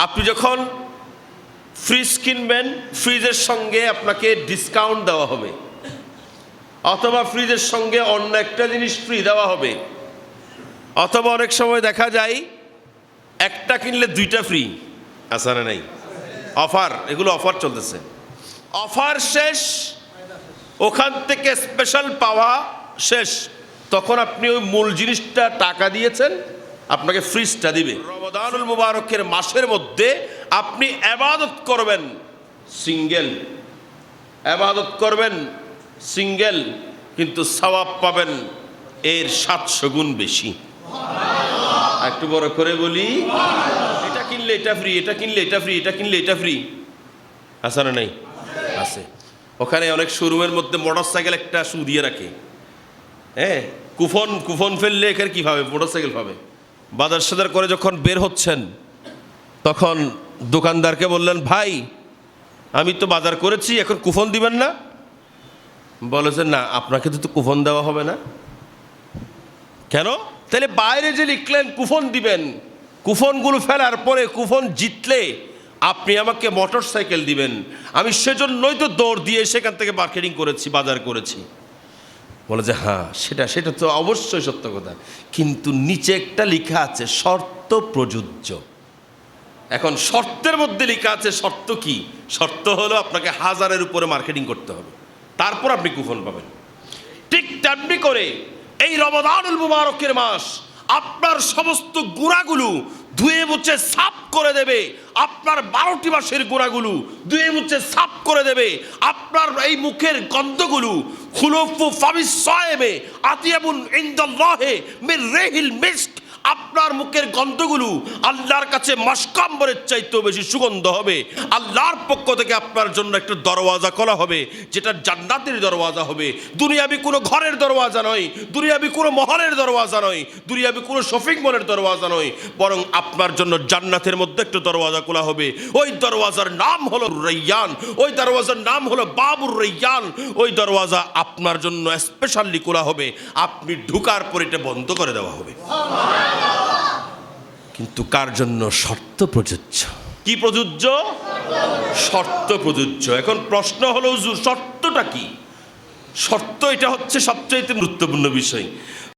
আপনি যখন ফ্রিজ কিনবেন, ফ্রিজের সঙ্গে আপনাকে ডিসকাউন্ট দেওয়া হবে, অথবা ফ্রিজের সঙ্গে অন্য একটা জিনিস ফ্রি দেওয়া হবে, অথবা অনেক সময় দেখা যায় একটা কিনলে দুইটা ফ্রি। আছে না নাই? অফার, এগুলো অফার চলতেছে। অফার শেষ, ওখান থেকে স্পেশাল পাওয়া শেষ, তখন আপনি ওই মূল জিনিসটা টাকা দিয়েছেন, আপনাকে ফ্রিজটা দিবে। রমাদানুল মুবারকের মাসের মধ্যে আপনি ইবাদত করবেন সিঙ্গেল, ইবাদত করবেন সিঙ্গেল, কিন্তু সওয়াব পাবেন এর 700 গুণ বেশি। একটু বড় করে বলি, এটা কিনলে এটা ফ্রি, এটা কিনলে এটা ফ্রি, এটা কিনলে এটা ফ্রি। আছে না নাই? আছে। ওখানে অনেক শোরুমের মধ্যে মোটরসাইকেল একটা শু দিয়ে রাখে, হ্যাঁ, কুপন ফেললে এখানে কী পাবে? মোটরসাইকেল পাবে। বাজার সাজার করে যখন বের হচ্ছেন, তখন দোকানদারকে বললেন, ভাই আমি তো বাজার করেছি, এখন কুপন দিবেন না? বলেছেন, না, আপনাকে তো কুপন দেওয়া হবে না। কেন? তাহলে বাইরে যে লিখলেন কুপন দিবেন, কুপনগুলো ফেলার পরে কুপন জিতলে আপনি আমাকে মোটর সাইকেল দিবেন, আমি সেজন্যই তো দৌড় দিয়ে সেখান থেকে মার্কেটিং করেছি, বাজার করেছি। বলে যে হ্যাঁ, সেটা তো অবশ্যই সত্য কথা, কিন্তু নিচে একটা লেখা আছে শর্ত প্রযোজ্য। এখন শর্তের মধ্যে লেখা আছে, শর্ত কি? শর্ত হলো আপনাকে 1000-এর উপরে মার্কেটিং করতে হবে, তারপর আপনি কুপন পাবেন। ঠিক তেমনি করে এই রমাদানুল মুবারকের মাস আপনার সমস্ত গুনাহগুলো ধুয়ে মুছে সাফ করে দেবে। আপনার 12টি মাসের গুনাহগুলো ধুয়ে মুছে সাফ করে দেবে। আপনার এই মুখের গন্ধগুলো খুলুফু ফামিস সায়েমে আতিয়াবুন ইনদাল্লাহি মির রিহিল মিস্ক, আপনার মুখের গন্ধগুলো আল্লাহর কাছে মাসকাম্বরের চাইতেও বেশি সুগন্ধ হবে। আল্লাহর পক্ষ থেকে আপনার জন্য একটা দরওয়াজা খোলা হবে, যেটা জান্নাতের দরওয়াজা হবে। দুনিয়াবি কোনো ঘরের দরওয়াজা নয়, দুনিয়াবি কোনো মহলের দরওয়াজা নয়, দুনিয়াবি কোনো শপিং মলের দরওয়াজা নয়, বরং আপনার জন্য জান্নাতের মধ্যে একটা দরওয়াজা খোলা হবে। ওই দরওয়াজার নাম হলো রাইয়ান, ওই দরওয়াজার নাম হলো বাবুর রাইয়ান। ওই দরওয়াজা আপনার জন্য স্পেশালি খোলা হবে, আপনি ঢুকার পর এটা বন্ধ করে দেওয়া হবে। কিন্তু কার জন্য? শর্ত প্রযোজ্য। কি প্রযোজ্য? শর্ত প্রযোজ্য। এখন প্রশ্ন হলো, হুজুর শর্তটা কি? শর্ত এটা হচ্ছে সবচেয়ে গুরুত্বপূর্ণ বিষয়।